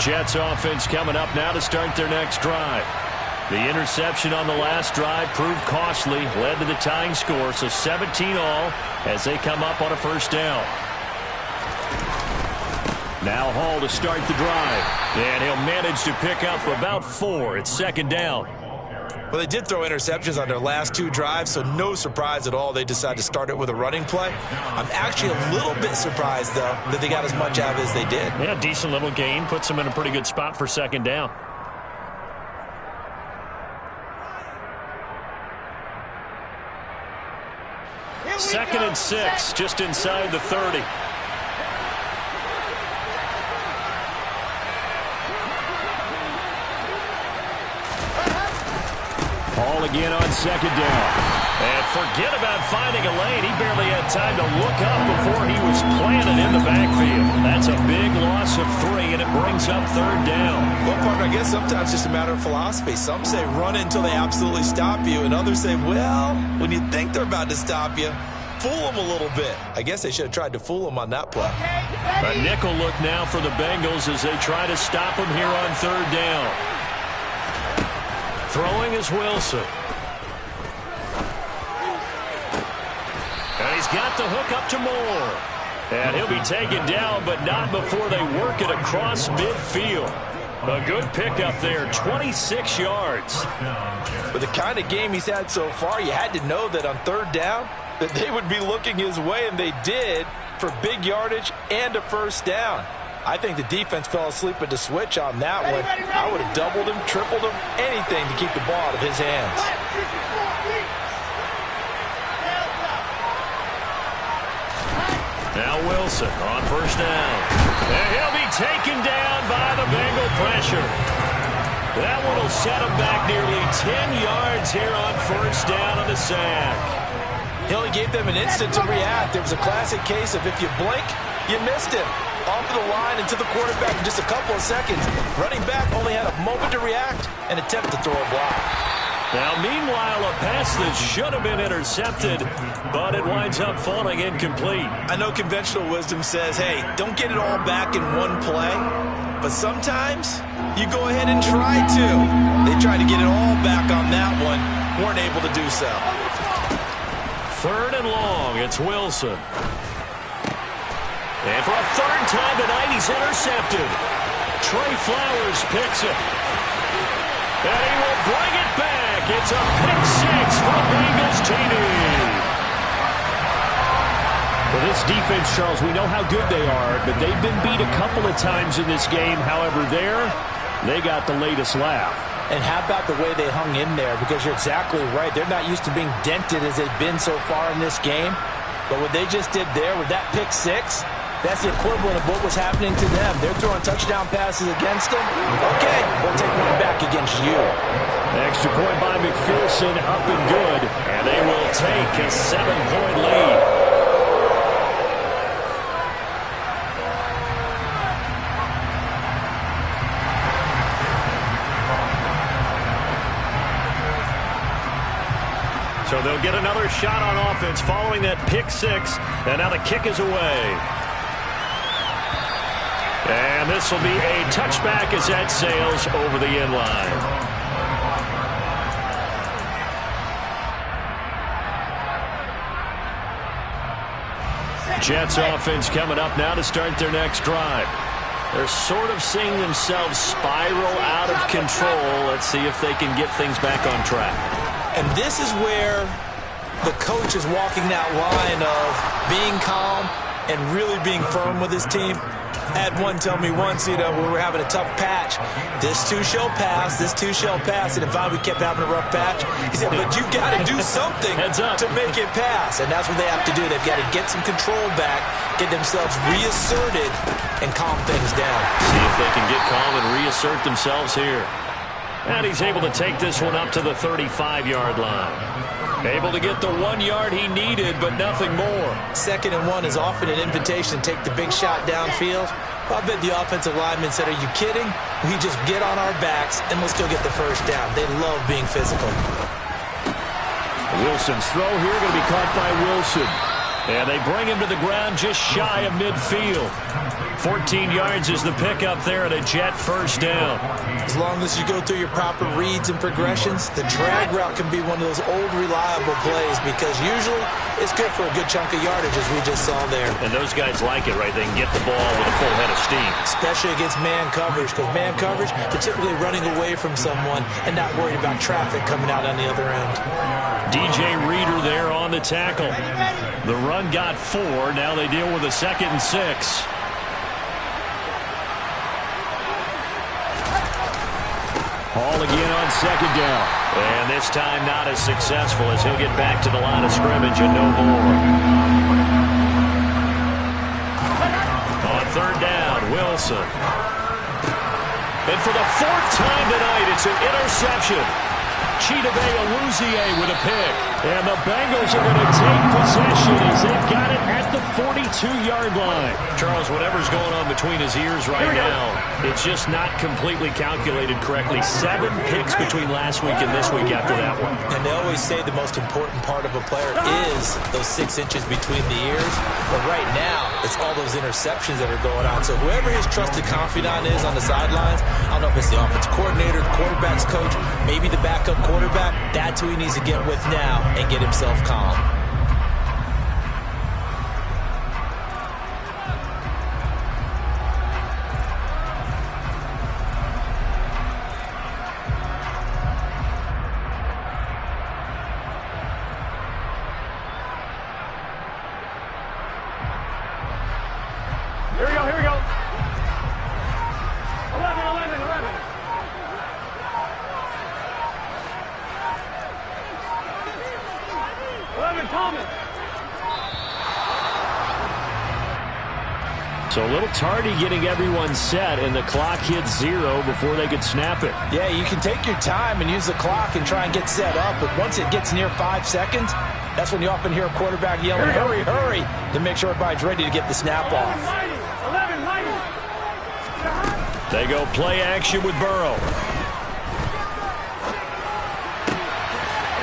Jets offense coming up now to start their next drive. The interception on the last drive proved costly, led to the tying score, so 17 all as they come up on a 1st down. Now Hall to start the drive, and he'll manage to pick up about 4. It's 2nd down. Well, they did throw interceptions on their last 2 drives, so no surprise at all they decided to start it with a running play. I'm actually a little bit surprised, though, that they got as much out of it as they did. Yeah, decent little gain. Puts them in a pretty good spot for 2nd down. Second and 6, just inside the 30. Hall again on 2nd down. And forget about finding a lane. He barely had time to look up before he was planted in the backfield. That's a big loss of 3, and it brings up 3rd down. Well, partner, I guess sometimes it's just a matter of philosophy. Some say run until they absolutely stop you, and others say, well, when you think they're about to stop you, fool them a little bit. I guess they should have tried to fool them on that play. A nickel look now for the Bengals as they try to stop him here on 3rd down. Throwing is Wilson. And he's got the hook up to Moore. And he'll be taken down, but not before they work it across midfield. A good pickup there, 26 yards. With the kind of game he's had so far, you had to know that on 3rd down, that they would be looking his way, and they did, for big yardage and a 1st down. I think the defense fell asleep at the switch on that one. I would have doubled him, tripled him, anything to keep the ball out of his hands. Now Wilson on 1st down. And he'll be taken down by the Bengal pressure. That one will set him back nearly 10 yards here on 1st down on the sack. He only gave them an instant to react. It was a classic case of if you blink, You missed him. Off of the line and to the quarterback in just a couple of seconds. Running back only had a moment to react and attempt to throw a block. Now, meanwhile, a pass that should have been intercepted, but it winds up falling incomplete. I know conventional wisdom says, hey, don't get it all back in one play. But sometimes you go ahead and try to. They tried to get it all back on that one. Weren't able to do so. 3rd and long. It's Wilson. And for a 3rd time tonight, he's intercepted. Trey Flowers picks it. And he will bring it back. It's a pick 6 for Bengals TD. For this defense, Charles, we know how good they are, but they've been beat a couple of times in this game. However, they got the latest laugh. And how about the way they hung in there? Because you're exactly right. They're not used to being dented as they've been so far in this game. But what they just did there with that pick 6, that's the equivalent of what was happening to them. They're throwing touchdown passes against them. Okay, we'll take one back against you. Extra point by McPherson, up and good. And they will take a 7-point lead. So they'll get another shot on offense following that pick 6. And now the kick is away. And this will be a touchback as that sails over the end line. Jets offense coming up now to start their next drive. They're sort of seeing themselves spiral out of control. Let's see if they can get things back on track. And this is where the coach is walking that line of being calm and really being firm with his team. I had one tell me once, we were having a tough patch. This too shall pass, this too shall pass. And if we kept having a rough patch, he said, but you got to do something to make it pass. And that's what they have to do. They've got to get some control back, get themselves reasserted, and calm things down. See if they can get calm and reassert themselves here. And he's able to take this one up to the 35-yard line. Able to get the 1 yard he needed, but nothing more. 2nd and 1 is often an invitation to take the big shot downfield. I bet the offensive lineman said, are you kidding? We just get on our backs, and we'll still get the first down. They love being physical. Wilson's throw here going to be caught by Wilson. And they bring him to the ground just shy of midfield. 14 yards is the pickup there and a Jet first down. As long as you go through your proper reads and progressions, the drag route can be one of those old reliable plays because usually it's good for a good chunk of yardage as we just saw there. And those guys like it, right? They can get the ball with a full head of steam. Especially against man coverage because man coverage, they're typically running away from someone and not worried about traffic coming out on the other end. DJ Reader there on the tackle. The run got 4. Now they deal with a 2nd and 6. Hall again on 2nd down. And this time not as successful as he'll get back to the line of scrimmage and no more. On 3rd down, Wilson. And for the 4th time tonight, it's an interception. Chidobe Awuzie with a pick. And the Bengals are going to take possession as they've got it at the 42-yard line. Charles, whatever's going on between his ears right now, it's just not completely calculated correctly. 7 picks between last week and this week after that one. And they always say the most important part of a player is those 6 inches between the ears. But right now, it's all those interceptions that are going on. So whoever his trusted confidant is on the sidelines, I don't know if it's the offensive coordinator, the quarterback's coach, maybe the backup quarterback, that's who he needs to get with now and get himself calm. Here we go. 11. 11, Thomas. So a little tardy getting everyone set, and the clock hits 0 before they could snap it. Yeah, you can take your time and use the clock and try and get set up, but once it gets near 5 seconds, That's when you often hear a quarterback yelling, hurry, hurry, to make sure everybody's ready to get the snap off. They go play action with Burrow.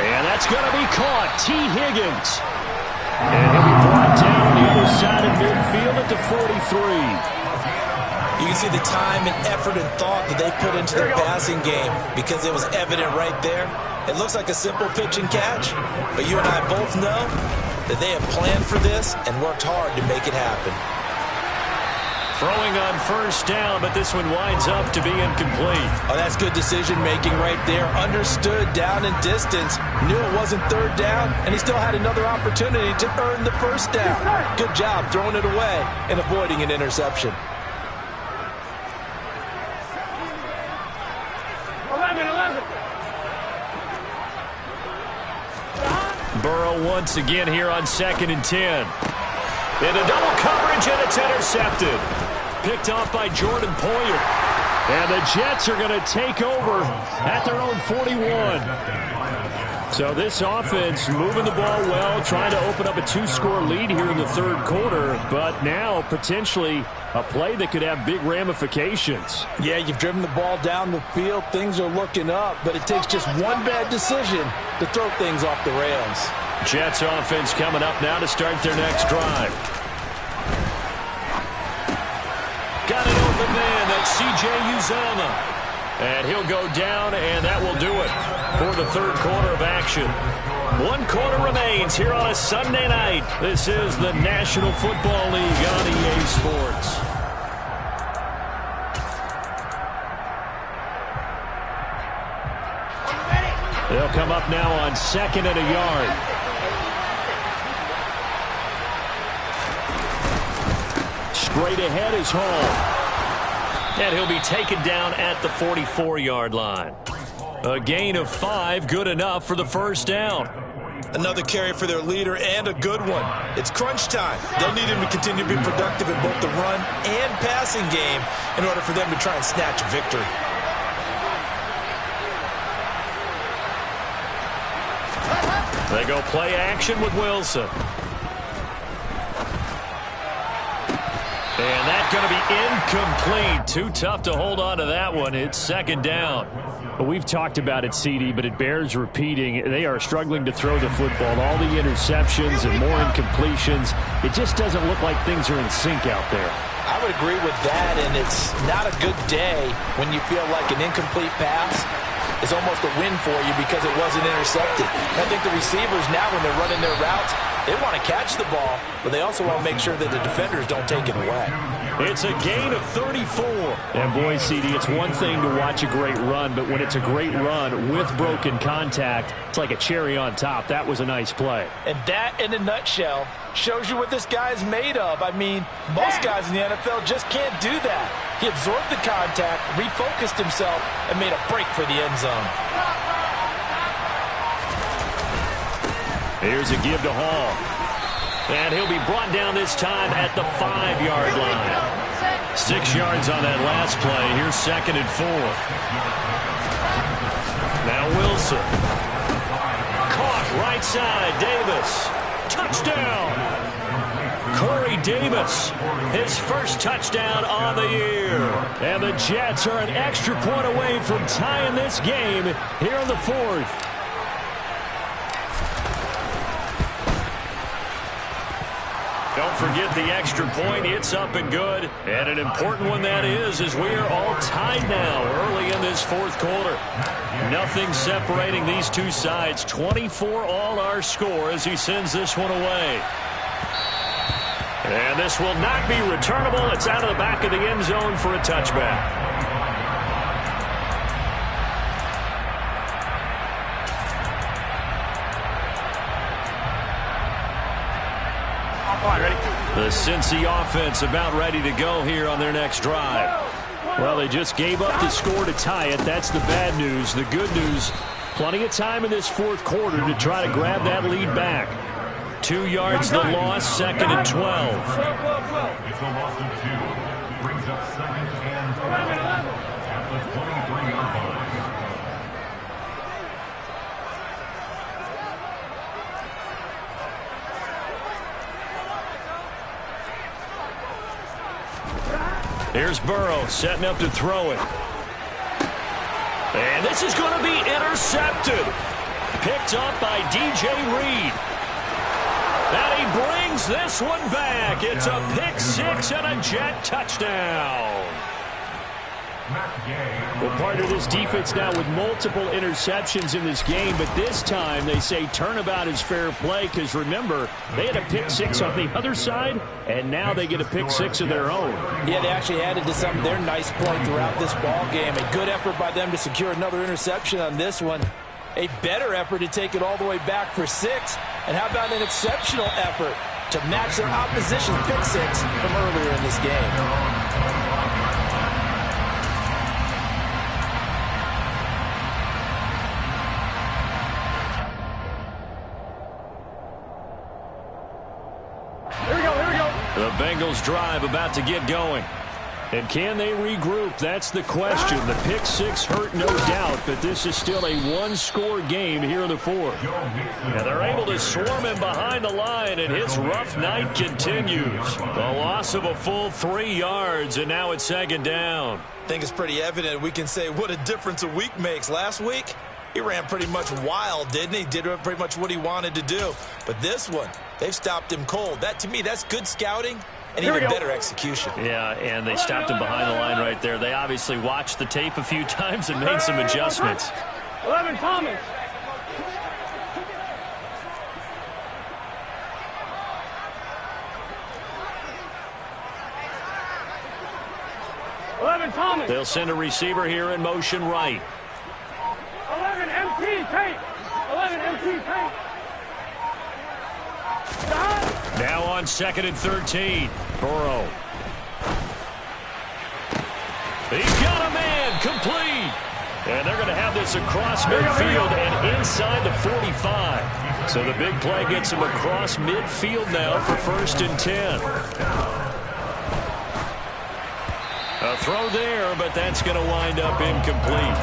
And that's going to be caught. T. Higgins. And he'll be brought down on the other side of midfield at the 43. You can see the time and effort and thought that they put into their passing game because it was evident right there. It looks like a simple pitch and catch, but you and I both know that they have planned for this and worked hard to make it happen. Throwing on first down, but this one winds up to be incomplete. Oh, that's good decision-making right there. Understood down and distance. Knew it wasn't third down, and he still had another opportunity to earn the first down. Good job throwing it away and avoiding an interception. 11. Burrow once again here on 2nd and 10. Into double coverage, and it's intercepted. Picked off by Jordan Poyer. And the Jets are going to take over at their own 41. So this offense moving the ball well, trying to open up a 2-score lead here in the third quarter, but now potentially a play that could have big ramifications. Yeah, you've driven the ball down the field. Things are looking up, but it takes just one bad decision to throw things off the rails. Jets offense coming up now to start their next drive. Got an open man. That's C.J. Uzomah. And he'll go down, and that will do it for the third quarter of action. 1 quarter remains here on a Sunday night. This is the National Football League on EA Sports. They'll come up now on 2nd and a yard. Straight ahead is Hall. And he'll be taken down at the 44-yard line. A gain of 5, good enough for the first down. Another carry for their leader and a good one. It's crunch time. They'll need him to continue to be productive in both the run and passing game in order for them to try and snatch a victory. They go play action with Wilson. And that's going to be incomplete. Too tough to hold on to that one. It's 2nd down. We've talked about it, CD, but it bears repeating. They are struggling to throw the football. All the interceptions and more incompletions. It just doesn't look like things are in sync out there. I would agree with that, and it's not a good day when you feel like an incomplete pass is almost a win for you because it wasn't intercepted. I think the receivers now, when they're running their routes, they want to catch the ball, but they also want to make sure that the defenders don't take it away. It's a gain of 34. And boy, CD, it's one thing to watch a great run, but when it's a great run with broken contact, it's like a cherry on top. That was a nice play. And that, in a nutshell, shows you what this guy's made of. I mean, most guys in the NFL just can't do that. He absorbed the contact, refocused himself, and made a break for the end zone. Here's a give to Hall. And he'll be brought down this time at the 5-yard line. 6 yards on that last play. Here's 2nd and 4. Now Wilson. Caught right side. Davis. Touchdown. Corey Davis. His first touchdown on the year. And the Jets are an extra point away from tying this game here in the 4th. Don't forget the extra point. It's up and good. And an important one that is, as we are all tied now early in this 4th quarter. Nothing separating these two sides. 24 all our score as he sends this one away. And this will not be returnable. It's out of the back of the end zone for a touchback. The Cincy offense about ready to go here on their next drive. Well, they just gave up the score to tie it. That's the bad news. The good news, plenty of time in this 4th quarter to try to grab that lead back. 2 yards the loss, 2nd and 12. It's a loss of 2. Brings up 2nd and 12 at the 23-yard line. Here's Burrow setting up to throw it. And this is going to be intercepted. Picked up by DJ Reed. And he brings this one back. It's a pick six and a Jet touchdown. Well, part of this defense now with multiple interceptions in this game, but this time they say turnabout is fair play because, remember, they had a pick six on the other side, and now they get a pick six of their own. Yeah, they actually added to some of their nice play throughout this ball game. A good effort by them to secure another interception on this one. A better effort to take it all the way back for six. And how about an exceptional effort to match their opposition's pick six from earlier in this game. The Bengals drive about to get going. And can they regroup? That's the question. The pick six hurt, no doubt, but this is still a one-score game here in the fourth. And they're able to swarm him behind the line, and his rough night continues. The loss of a full 3 yards, and now it's second down. I think it's pretty evident. We can say what a difference a week makes. Last week, he ran pretty much wild, didn't he? Did pretty much what he wanted to do. But this one, they've stopped him cold. That, to me, that's good scouting and even better execution. Yeah, and they stopped him behind the line right there. They obviously watched the tape a few times and made some adjustments. 11 Thomas. They'll send a receiver here in motion right. 11 MT tape. 11 MT tape. Now on 2nd and 13. Burrow. He's got a man complete. And they're going to have this across midfield and inside the 45. So the big play gets him across midfield now for 1st and 10. A throw there, but that's going to wind up incomplete.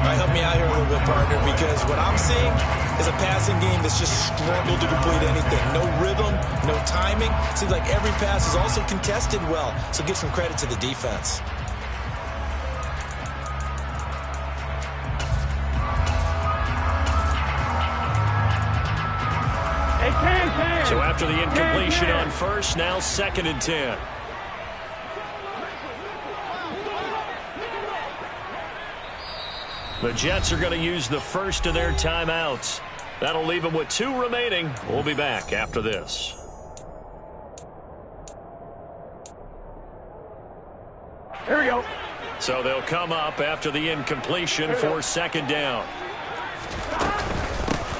All right, help me out here a little bit, partner, because what I'm seeing is a passing game that's just struggled to complete anything. No rhythm, no timing. Seems like every pass is also contested well, so give some credit to the defense. So after the incompletion on first, now 2nd and 10. The Jets are going to use the first of their timeouts. That'll leave them with 2 remaining. We'll be back after this. Here we go. So they'll come up after the incompletion for 2nd down.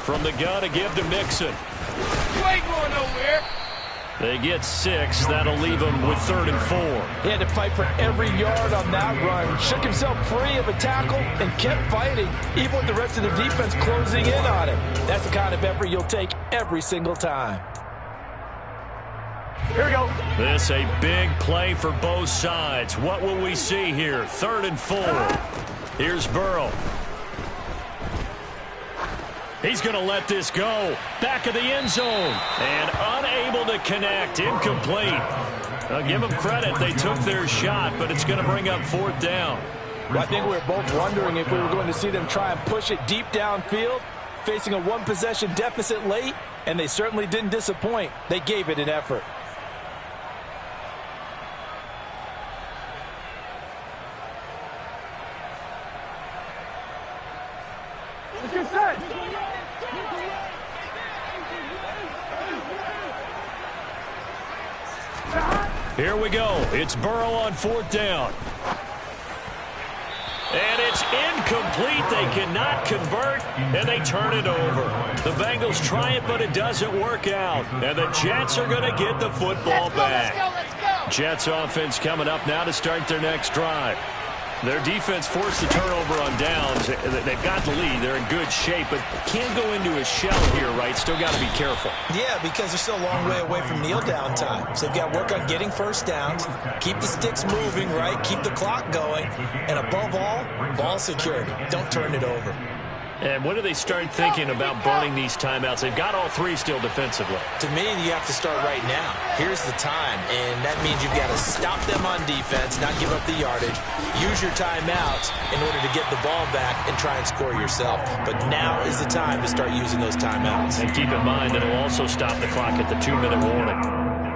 From the gun, a give to Mixon. You ain't going nowhere. They get 6. That'll leave them with 3rd and 4. He had to fight for every yard on that run. Shook himself free of a tackle and kept fighting, even with the rest of the defense closing in on him. That's the kind of effort you'll take every single time. Here we go. This a big play for both sides. What will we see here? 3rd and 4. Here's Burrow. He's going to let this go. Back of the end zone. And unable to connect. Incomplete. I'll give them credit. They took their shot, but it's going to bring up 4th down. Well, I think we were both wondering if we were going to see them try and push it deep downfield, facing a 1-possession deficit late, and they certainly didn't disappoint. They gave it an effort. Let's get set. Here we go. It's Burrow on 4th down. And it's incomplete. They cannot convert, and they turn it over. The Bengals try it, but it doesn't work out. And the Jets are going to get the football back. Let's go. Jets offense coming up now to start their next drive. Their defense forced the turnover on downs. They've got the lead. They're in good shape, but can't go into a shell here, right? Still got to be careful. Yeah, because they're still a long way away from kneel down time. So they've got to work on getting first downs, keep the sticks moving, right? Keep the clock going. And above all, ball security. Don't turn it over. And when do they start thinking about burning these timeouts? They've got all three still defensively. To me, you have to start right now. Here's the time, and that means you've got to stop them on defense, not give up the yardage, use your timeouts in order to get the ball back and try and score yourself. But now is the time to start using those timeouts. And keep in mind that it'll also stop the clock at the 2-minute warning.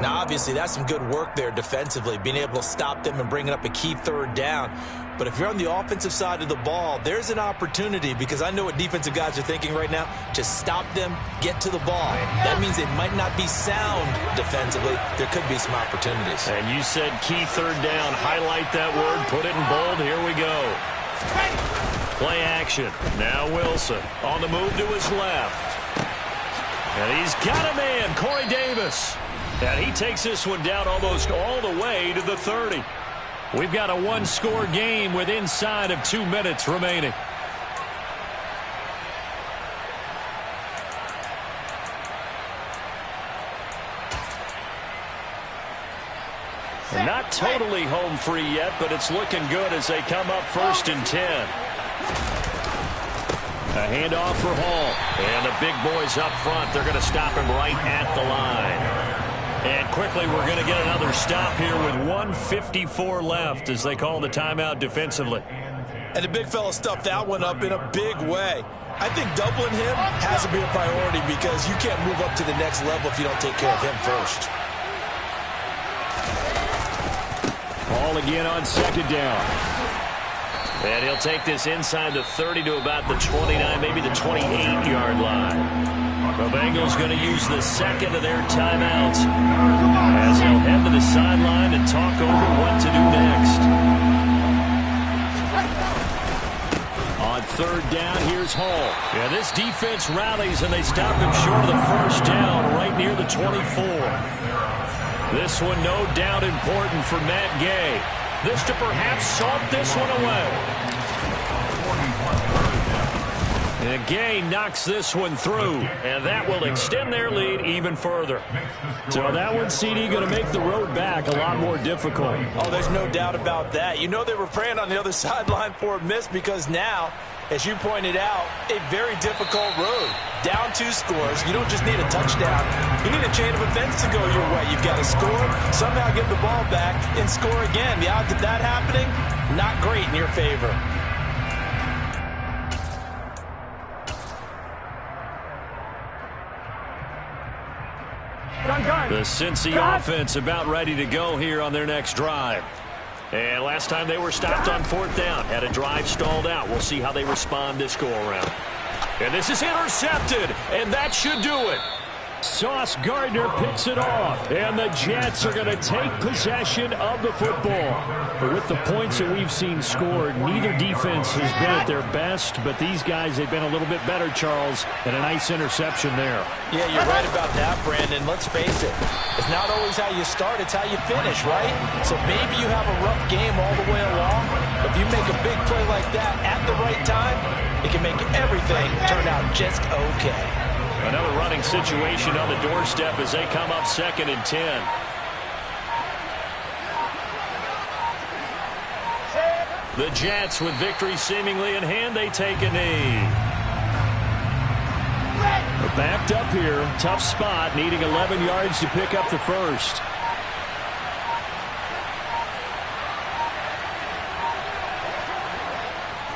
Now, obviously, that's some good work there defensively, being able to stop them and bringing up a key third down. But if you're on the offensive side of the ball, there's an opportunity, because I know what defensive guys are thinking right now. Just stop them, get to the ball. That means they might not be sound defensively. There could be some opportunities. And you said key third down. Highlight that word, put it in bold. Here we go. Play action. Now Wilson on the move to his left. And he's got a man, Corey Davis. And he takes this one down almost all the way to the 30. We've got a one-score game with inside of 2 minutes remaining. They're not totally home free yet, but it's looking good as they come up 1st and 10. A handoff for Hall. And the big boys up front, they're going to stop him right at the line. And quickly, we're going to get another stop here with 1:54 left as they call the timeout defensively. And the big fella stuffed that one up in a big way. I think doubling him has to be a priority, because you can't move up to the next level if you don't take care of him first. Ball again on 2nd down. And he'll take this inside the 30 to about the 29, maybe the 28-yard line. The Bengals going to use the second of their timeouts as they'll head to the sideline and talk over what to do next. On 3rd down, here's Hall. Yeah, this defense rallies, and they stop him short of the 1st down right near the 24. This one no doubt important for Matt Gay. This to perhaps salt this one away. And Gay knocks this one through, and that will extend their lead even further. So that one, CD, going to make the road back a lot more difficult. Oh, there's no doubt about that. You know they were praying on the other sideline for a miss, because now, as you pointed out, a very difficult road. Down 2 scores. You don't just need a touchdown. You need a chain of events to go your way. You've got to score, somehow get the ball back, and score again. The odds of that happening, not great in your favor. The Cincy offense about ready to go here on their next drive. And last time they were stopped on 4th down, had a drive stalled out. We'll see how they respond this go-around. And this is intercepted, and that should do it. Sauce Gardner picks it off, and the Jets are going to take possession of the football. But with the points that we've seen scored, neither defense has been at their best, but these guys, they've been a little bit better, Charles, and a nice interception there. Yeah, you're right about that, Brandon. Let's face it. It's not always how you start, it's how you finish, right? So maybe you have a rough game all the way along, but if you make a big play like that at the right time, it can make everything turn out just okay. Another running situation on the doorstep as they come up 2nd and 10. The Jets, with victory seemingly in hand, they take a knee. They're backed up here. Tough spot, needing 11 yards to pick up the first.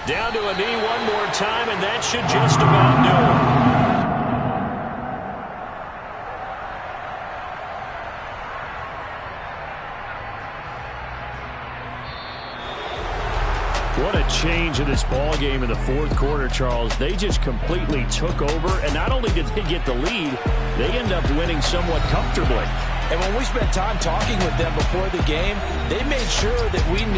Down to a knee one more time, and that should just about do it. What a change in this ball game in the 4th quarter, Charles. They just completely took over, and not only did they get the lead, they end up winning somewhat comfortably. And when we spent time talking with them before the game, they made sure that we knew